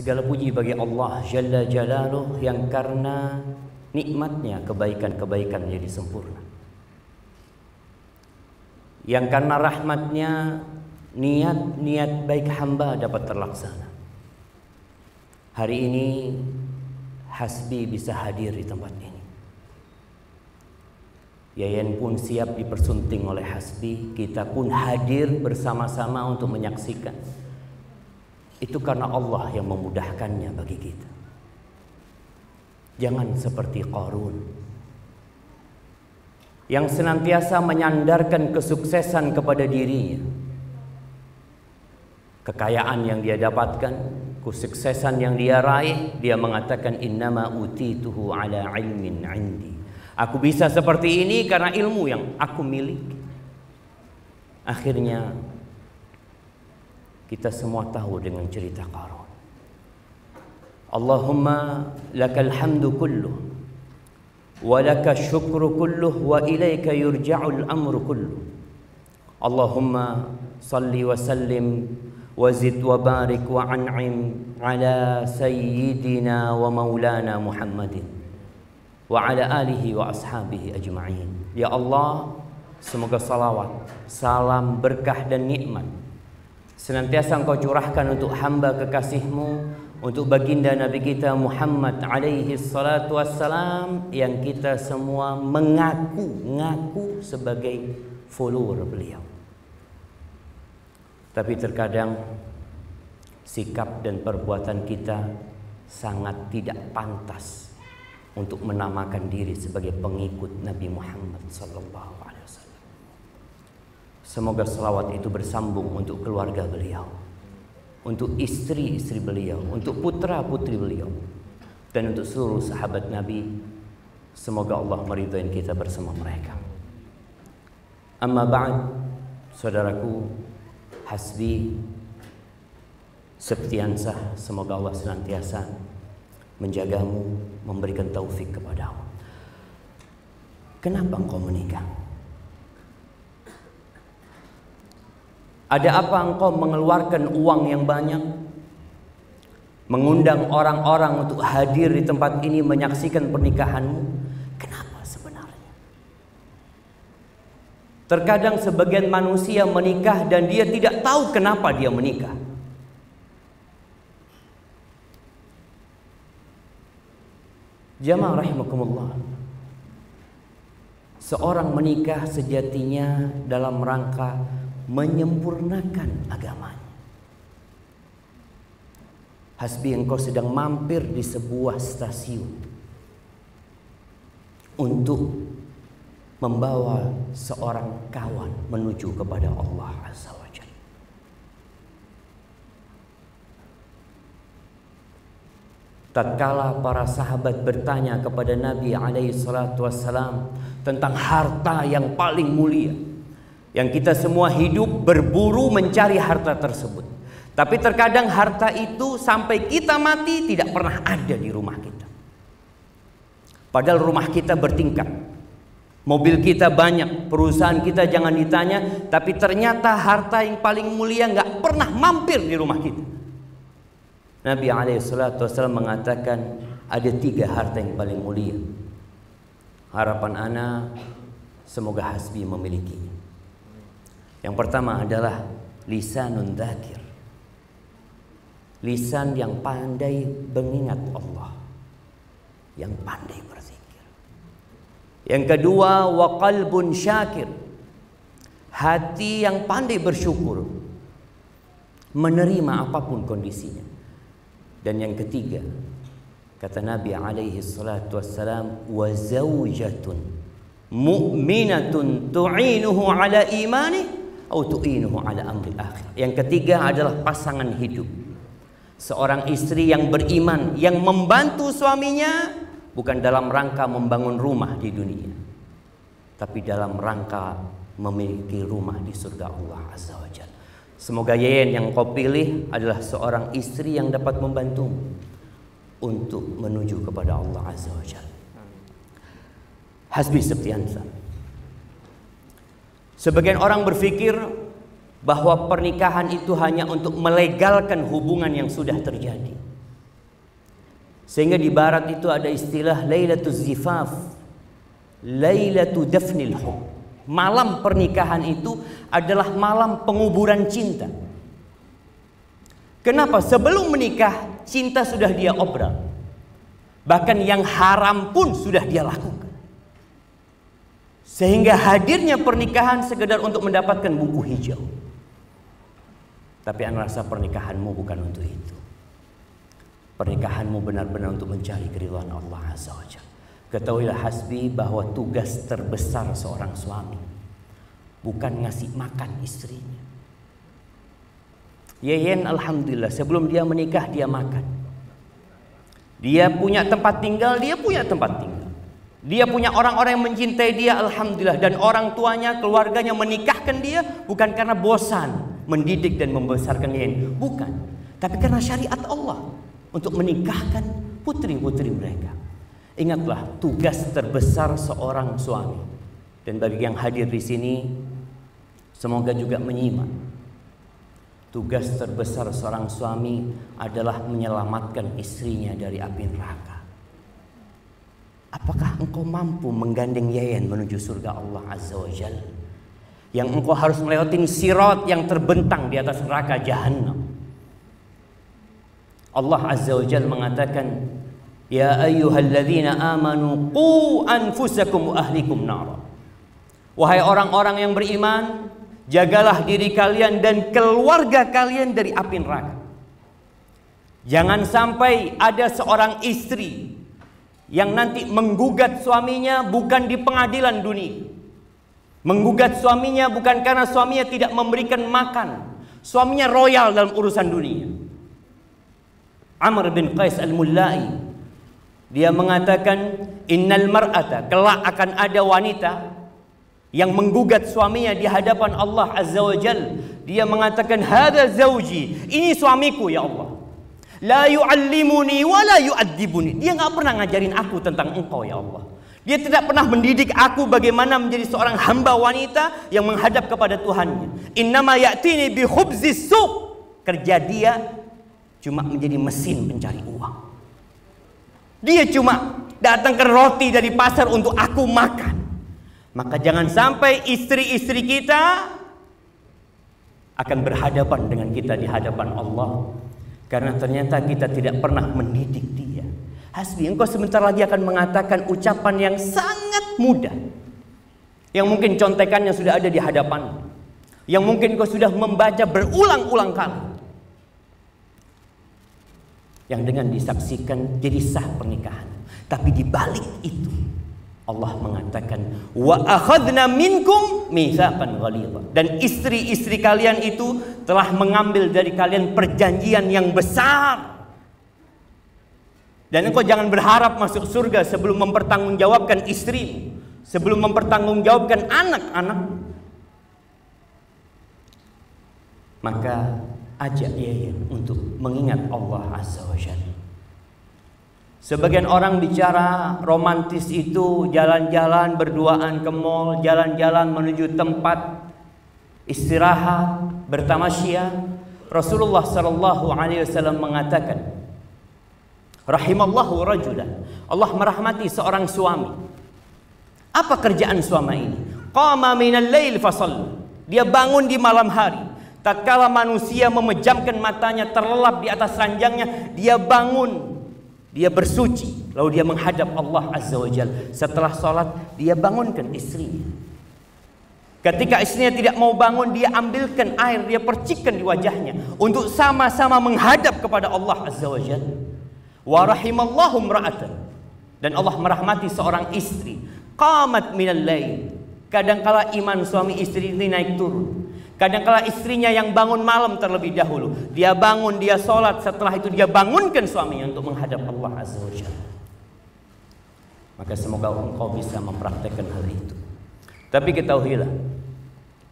Segala puji bagi Allah Jalla Jalaluh yang karena nikmatnya kebaikan-kebaikan menjadi sempurna, yang karena rahmatnya niat-niat baik hamba dapat terlaksana. Hari ini Hasbi bisa hadir di tempat ini. Yayan pun siap dipersunting oleh Hasbi. Kita pun hadir bersama-sama untuk menyaksikan. Itu karena Allah yang memudahkannya bagi kita. Jangan seperti Qarun yang senantiasa menyandarkan kesuksesan kepada dirinya. Kekayaan yang dia dapatkan, kesuksesan yang dia raih, dia mengatakan innama utituhu ala ilmin indi. Aku bisa seperti ini karena ilmu yang aku miliki. Akhirnya kita semua tahu dengan cerita Qarun. Allahumma lakal hamdu kulluh wa laka syukru kulluh wa ilaika yurja'ul amru kulluh. Allahumma salli wa sallim wa zid wa barik wa an'im ala sayyidina wa maulana Muhammadin wa ala alihi wa ashabihi ajma'in. Ya Allah, semoga salawat, salam, berkah dan nikmat senantiasa Engkau curahkan untuk hamba kekasih-Mu, untuk baginda Nabi kita Muhammad alaihi salatu wassalam, yang kita semua mengaku sebagai follower beliau. Tapi terkadang sikap dan perbuatan kita sangat tidak pantas untuk menamakan diri sebagai pengikut Nabi Muhammad sallallahu alaihi wasallam. Semoga selawat itu bersambung untuk keluarga beliau, untuk istri-istri beliau, untuk putra-putri beliau, dan untuk seluruh sahabat Nabi. Semoga Allah meridhai kita bersama mereka. Amma ba'd, saudaraku Hasbi Septiansah, semoga Allah senantiasa menjagamu, memberikan taufik kepadamu. Kenapa engkau menikah? Ada apa engkau mengeluarkan uang yang banyak, mengundang orang-orang untuk hadir di tempat ini menyaksikan pernikahanmu? Kenapa sebenarnya? Terkadang sebagian manusia menikah dan dia tidak tahu kenapa dia menikah. Jamaah rahimakumullah, seorang menikah sejatinya dalam rangka menyempurnakan agamanya. Hasbi engkau sedang mampir di sebuah stasiun untuk membawa seorang kawan menuju kepada Allah Azza wa Jalla. Tatkala para sahabat bertanya kepada Nabi alaihi salatu wassalam tentang harta yang paling mulia, yang kita semua hidup berburu mencari harta tersebut, tapi terkadang harta itu sampai kita mati tidak pernah ada di rumah kita. Padahal rumah kita bertingkat, mobil kita banyak, perusahaan kita jangan ditanya, tapi ternyata harta yang paling mulia nggak pernah mampir di rumah kita. Nabi alaihissalatu wassalam mengatakan ada 3 harta yang paling mulia. Harapan ana semoga Hasbi memilikinya. Yang pertama adalah lisanun dzakir, lisan yang pandai mengingat Allah, yang pandai berzikir. Yang kedua, wa qalbun syakir, hati yang pandai bersyukur, menerima apapun kondisinya. Dan yang ketiga, kata Nabi alaihi salatu wassalam, wa zaujatun mu'minatun tu'inuhu ala imani atau tu'inuhu ala amri akhir. Yang ketiga adalah pasangan hidup, seorang istri yang beriman, yang membantu suaminya bukan dalam rangka membangun rumah di dunia, tapi dalam rangka memiliki rumah di surga Allah Azza wa Jalla. Semoga Yeyen yang kau pilih adalah seorang istri yang dapat membantumu untuk menuju kepada Allah Azza wa Jalla. Hasbi Septiansah. Sebagian orang berpikir bahwa pernikahan itu hanya untuk melegalkan hubungan yang sudah terjadi. Sehingga di barat itu ada istilah Lailatul Zifaf, Lailatul Dafnil Hub. Malam pernikahan itu adalah malam penguburan cinta. Kenapa? Sebelum menikah cinta sudah dia obral. Bahkan yang haram pun sudah dia lakukan. Sehingga hadirnya pernikahan sekedar untuk mendapatkan buku hijau. Tapi ana rasa pernikahanmu bukan untuk itu. Pernikahanmu benar-benar untuk mencari keridhaan Allah Azza wa Jalla. Ketahuilah hasbi bahwa tugas terbesar seorang suami bukan ngasih makan istrinya. Yeyen alhamdulillah sebelum dia menikah dia makan. Dia punya tempat tinggal, dia punya tempat tinggal. Dia punya orang-orang yang mencintai dia, alhamdulillah. Dan orang tuanya, keluarganya menikahkan dia bukan karena bosan mendidik dan membesarkan Yeyen, bukan. Tapi karena syariat Allah untuk menikahkan putri-putri mereka. Ingatlah tugas terbesar seorang suami. Dan bagi yang hadir di sini, semoga juga menyimak. Tugas terbesar seorang suami adalah menyelamatkan istrinya dari api neraka. Apakah engkau mampu menggandeng Yeyen menuju surga Allah Azza wa Jalla? Yang engkau harus melewati sirat yang terbentang di atas neraka Jahannam. Allah Azza wa Jalla mengatakan, Ya ayyuhalladzina amanu qu anfusakum wa ahlikum nara. Wahai orang-orang yang beriman, jagalah diri kalian dan keluarga kalian dari api neraka. Jangan sampai ada seorang istri yang nanti menggugat suaminya bukan di pengadilan dunia. Menggugat suaminya bukan karena suaminya tidak memberikan makan. Suaminya royal dalam urusan dunia. Amr bin Qais al-Mullai, dia mengatakan, innal mar'ata, kelak akan ada wanita yang menggugat suaminya di hadapan Allah Azza wa Jalla. Dia mengatakan, hadza zauji, ini suamiku ya Allah. La yu'allimuni wa la yu'adzibuni. Dia enggak pernah ngajarin aku tentang engkau ya Allah. Dia tidak pernah mendidik aku bagaimana menjadi seorang hamba wanita yang menghadap kepada Tuhannya. Innama ya'tini bi khubzis suq. Kerja dia cuma menjadi mesin pencari uang. Dia cuma datangkan roti dari pasar untuk aku makan. Maka jangan sampai istri-istri kita akan berhadapan dengan kita di hadapan Allah. Karena ternyata kita tidak pernah mendidik dia. Hasbi, engkau sebentar lagi akan mengatakan ucapan yang sangat mudah. Yang mungkin contekannya sudah ada di hadapan. Yang mungkin kau sudah membaca berulang-ulang kali. Yang dengan disaksikan jadi sah pernikahan. Tapi di balik itu Allah mengatakan wa akhadna minkum mitsaqan ghalidha. Dan istri-istri kalian itu telah mengambil dari kalian perjanjian yang besar. Dan engkau jangan berharap masuk surga sebelum mempertanggungjawabkan istrimu, sebelum mempertanggungjawabkan anak-anak. Maka ajak dia untuk mengingat Allah Azza wa Jalla. Sebagian orang bicara romantis itu jalan-jalan berduaan ke mall, jalan-jalan menuju tempat istirahat, bertamasya. Rasulullah sallallahu alaihi wasallam mengatakan, rahimallahu rajulan, Allah merahmati seorang suami. Apa kerjaan suami ini? Qama minal lail fasalla. Dia bangun di malam hari. Tatkala manusia memejamkan matanya terlelap di atas ranjangnya, dia bangun. Dia bersuci, lalu dia menghadap Allah Azza wa Jalla. Setelah sholat, dia bangunkan istrinya. Ketika istrinya tidak mau bangun, dia ambilkan air, dia percikkan di wajahnya untuk sama-sama menghadap kepada Allah Azza wa Jalla. Wa rahimallahu imra'atan, dan Allah merahmati seorang istri. Qamat minal lail. Kadangkala iman suami istri ini naik turun. Kadangkala istrinya yang bangun malam terlebih dahulu. Dia bangun, dia sholat. Setelah itu dia bangunkan suaminya untuk menghadap Allah Azza wa Jalla. Maka semoga engkau bisa mempraktekkan hal itu. Tapi ketahuilah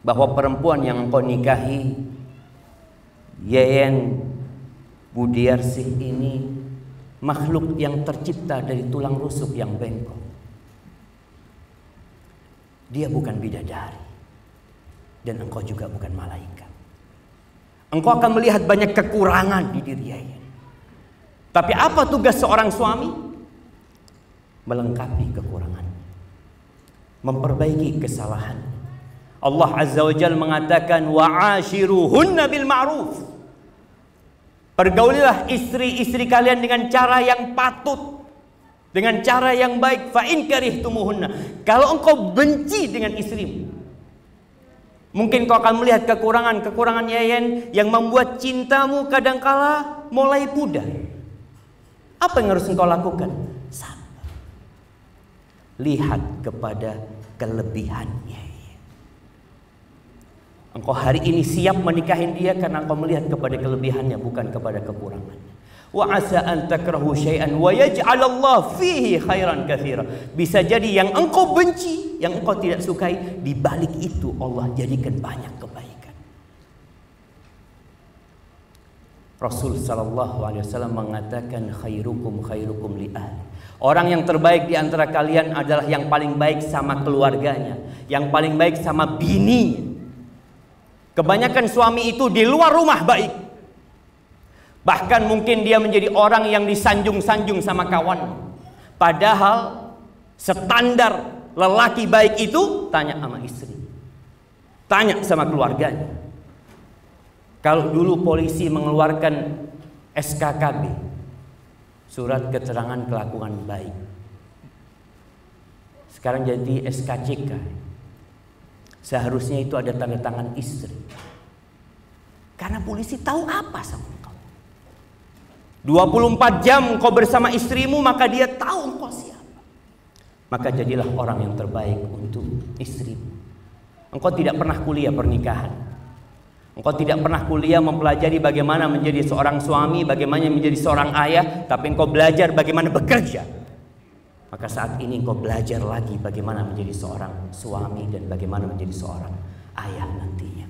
bahwa perempuan yang engkau nikahi, Yeyen Budiarsih ini, makhluk yang tercipta dari tulang rusuk yang bengkok. Dia bukan bidadari. Dan engkau juga bukan malaikat. Engkau akan melihat banyak kekurangan di diri Yeyen. Tapi apa tugas seorang suami? Melengkapi kekurangan, memperbaiki kesalahan. Allah Azza wa Jalla mengatakan wa'ashiruhunna bil ma'ruf. Pergaulilah istri-istri kalian dengan cara yang patut, dengan cara yang baik. Fa in karihtumuhunna. Kalau engkau benci dengan istrimu, mungkin kau akan melihat kekurangan Yayan yang membuat cintamu kadangkala mulai pudar. Apa yang harus engkau lakukan? Sabar. Lihat kepada kelebihannya. Engkau hari ini siap menikahin dia karena engkau melihat kepada kelebihannya, bukan kepada kekurangannya. Wa asa an takrahu syai'an wa yaj'alallahu fihi khairan katsira. Bisa jadi yang engkau benci, yang engkau tidak sukai, di balik itu Allah jadikan banyak kebaikan. Rasul sallallahu alaihi wasallam mengatakan khairukum khairukum li ahli. Orang yang terbaik di antara kalian adalah yang paling baik sama keluarganya, yang paling baik sama bininya. Kebanyakan suami itu di luar rumah baik. Bahkan mungkin dia menjadi orang yang disanjung-sanjung sama kawan. Padahal standar lelaki baik itu tanya sama istri, tanya sama keluarganya. Kalau dulu polisi mengeluarkan SKKB, surat keterangan kelakuan baik, sekarang jadi SKCK. Seharusnya itu ada tanda tangan istri, karena polisi tahu apa sama engkau. 24 jam engkau bersama istrimu, maka dia tahu engkau siapa. Maka jadilah orang yang terbaik untuk istrimu. Engkau tidak pernah kuliah pernikahan, engkau tidak pernah kuliah mempelajari bagaimana menjadi seorang suami, bagaimana menjadi seorang ayah, tapi engkau belajar bagaimana bekerja. Maka saat ini engkau belajar lagi bagaimana menjadi seorang suami dan bagaimana menjadi seorang ayah nantinya.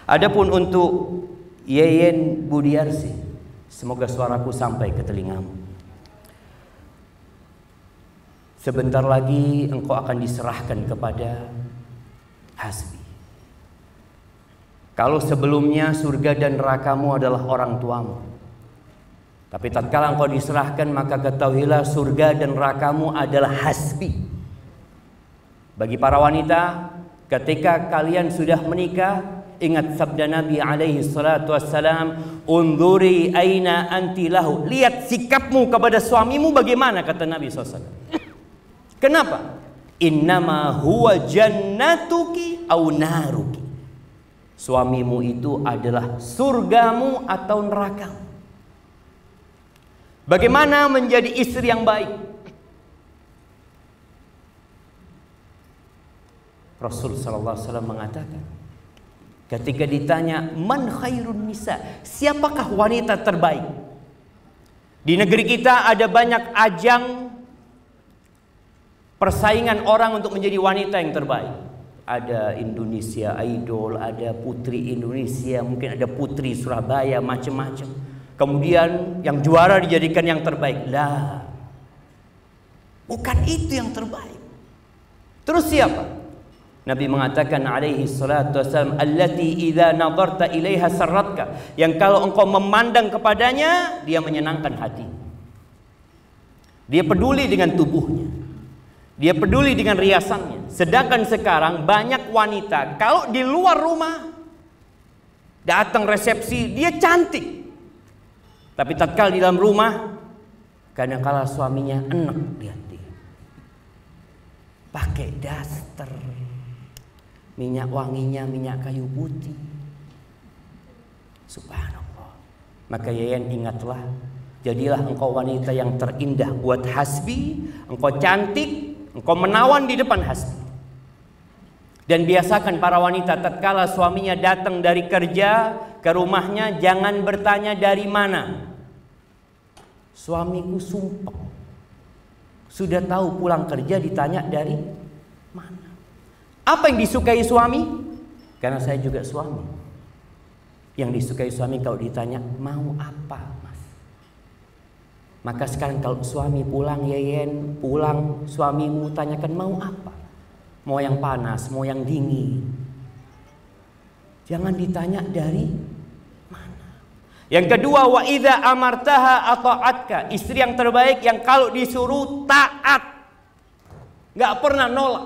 Adapun untuk Yeyen Budiarsi, semoga suaraku sampai ke telingamu. Sebentar lagi engkau akan diserahkan kepada Hasbi. Kalau sebelumnya surga dan nerakamu adalah orang tuamu, tapi tatkala engkau diserahkan, maka ketahuilah surga dan nerakamu adalah Hasbi. Bagi para wanita, ketika kalian sudah menikah, ingat sabda Nabi alaihi salatu wassalam, "Unzuri aina anti lahu." Lihat sikapmu kepada suamimu bagaimana, kata Nabi SAW. Kenapa? Innama huwa jannatuki au naruki. Suamimu itu adalah surgamu atau nerakamu. Bagaimana menjadi istri yang baik? Rasul sallallahu alaihi wasallam mengatakan, ketika ditanya man khairun nisa, siapakah wanita terbaik? Di negeri kita ada banyak ajang persaingan orang untuk menjadi wanita yang terbaik. Ada Indonesia Idol, ada Putri Indonesia, mungkin ada Putri Surabaya, macam-macam. Kemudian yang juara dijadikan yang terbaik. Lah, bukan itu yang terbaik. Terus siapa? Nabi mengatakan alaihi salatu wassalam, allati idza nadarta ilaiha sarratka, yang kalau engkau memandang kepadanya dia menyenangkan hati. Dia peduli dengan tubuhnya, dia peduli dengan riasannya. Sedangkan sekarang banyak wanita kalau di luar rumah datang resepsi dia cantik, tapi tatkala di dalam rumah kadangkala suaminya enek, lihat dia pakai daster, minyak wanginya minyak kayu putih. Subhanallah. Maka Yayan ingatlah, jadilah engkau wanita yang terindah buat Hasbi. Engkau cantik, engkau menawan di depan Hasbi. Dan biasakan para wanita tatkala suaminya datang dari kerja ke rumahnya, jangan bertanya dari mana. Suamiku sumpah, sudah tahu pulang kerja ditanya dari mana. Apa yang disukai suami? Karena saya juga suami. Yang disukai suami kalau ditanya mau apa, mas? Maka sekarang kalau suami pulang, Yeyen pulang, suamimu tanyakan mau apa? Mau yang panas, mau yang dingin. Jangan ditanya dari mana. Yang kedua, wa idza amartaha ata'atka. Istri yang terbaik yang kalau disuruh taat, nggak pernah nolak.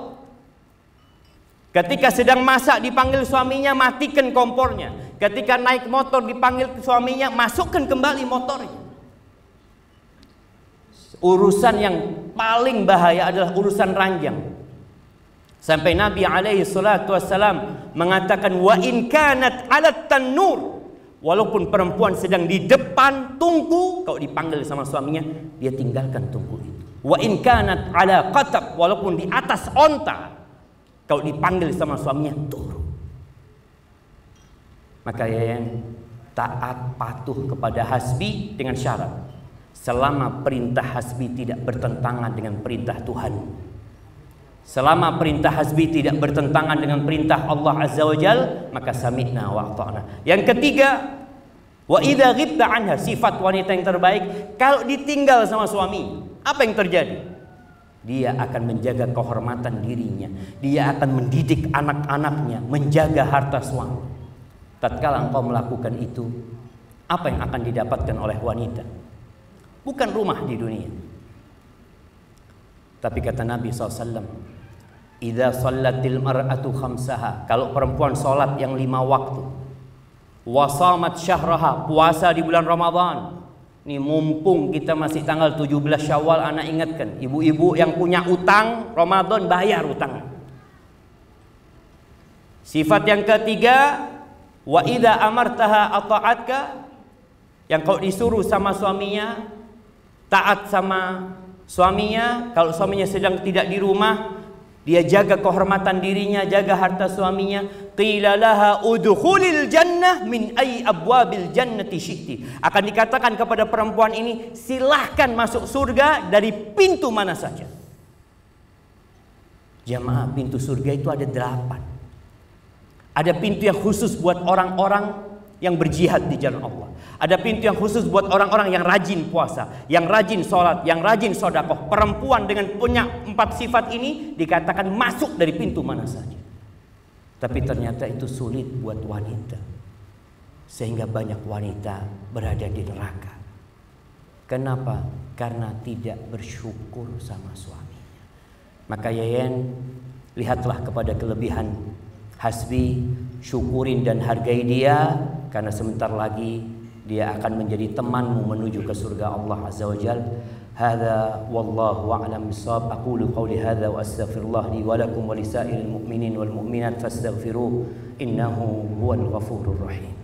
Ketika sedang masak dipanggil suaminya, matikan kompornya. Ketika naik motor dipanggil suaminya, masukkan kembali motornya. Urusan yang paling bahaya adalah urusan ranjang. Sampai Nabi alaihi salatu wassalam mengatakan, wa in kanat 'alat tanur, walaupun perempuan sedang di depan tungku, kalau dipanggil sama suaminya, dia tinggalkan tungku itu. Wa in kanat 'ala qatab, walaupun di atas onta, kalau dipanggil sama suaminya, turun. Maka yang taat patuh kepada hasbi dengan syarat, selama perintah hasbi tidak bertentangan dengan perintah Tuhan. Selama perintah hasbi tidak bertentangan dengan perintah Allah Azza wa Jal, maka sami'na wa ata'na. Yang ketiga, wa idza ghibta anha, sifat wanita yang terbaik, kalau ditinggal sama suami, apa yang terjadi? Dia akan menjaga kehormatan dirinya, dia akan mendidik anak-anaknya, menjaga harta suami. Tatkala engkau melakukan itu, apa yang akan didapatkan oleh wanita? Bukan rumah di dunia, tapi kata Nabi SAW, idza shallatil mar'atu khamsaha, kalau perempuan sholat yang 5 waktu, wasamat syahraha, puasa di bulan Ramadan. Ini mumpung kita masih tanggal 17 Syawal, anak ingatkan ibu-ibu yang punya utang Ramadan, bayar utang. Sifat yang ketiga, wa idza amartaha ata'atka, yang kau disuruh sama suaminya taat sama suaminya. Kalau suaminya sedang tidak di rumah, dia jaga kehormatan dirinya, jaga harta suaminya. Qila laha udkhulil jannah min ayyi abwabil jannati syi'ti. Akan dikatakan kepada perempuan ini, silahkan masuk surga dari pintu mana saja. Jamaah, pintu surga itu ada 8. Ada pintu yang khusus buat orang-orang yang berjihad di jalan Allah. Ada pintu yang khusus buat orang-orang yang rajin puasa, yang rajin sholat, yang rajin sedekah. Perempuan dengan punya 4 sifat ini dikatakan masuk dari pintu mana saja. Tapi ternyata itu sulit buat wanita, sehingga banyak wanita berada di neraka. Kenapa? Karena tidak bersyukur sama suaminya. Maka Yayan, lihatlah kepada kelebihan hasbi, syukurin dan hargai dia, karena sebentar lagi dia akan menjadi temanmu menuju ke surga Allah Azza wa Jalla. Hadza wallahu a'lam bissawab. Aqulu qawli hadza wa astaghfirullah li wa lakum wa lisairil mu'minin wal mu'minat fastaghfiruhu innahu huwal ghafurur rahim.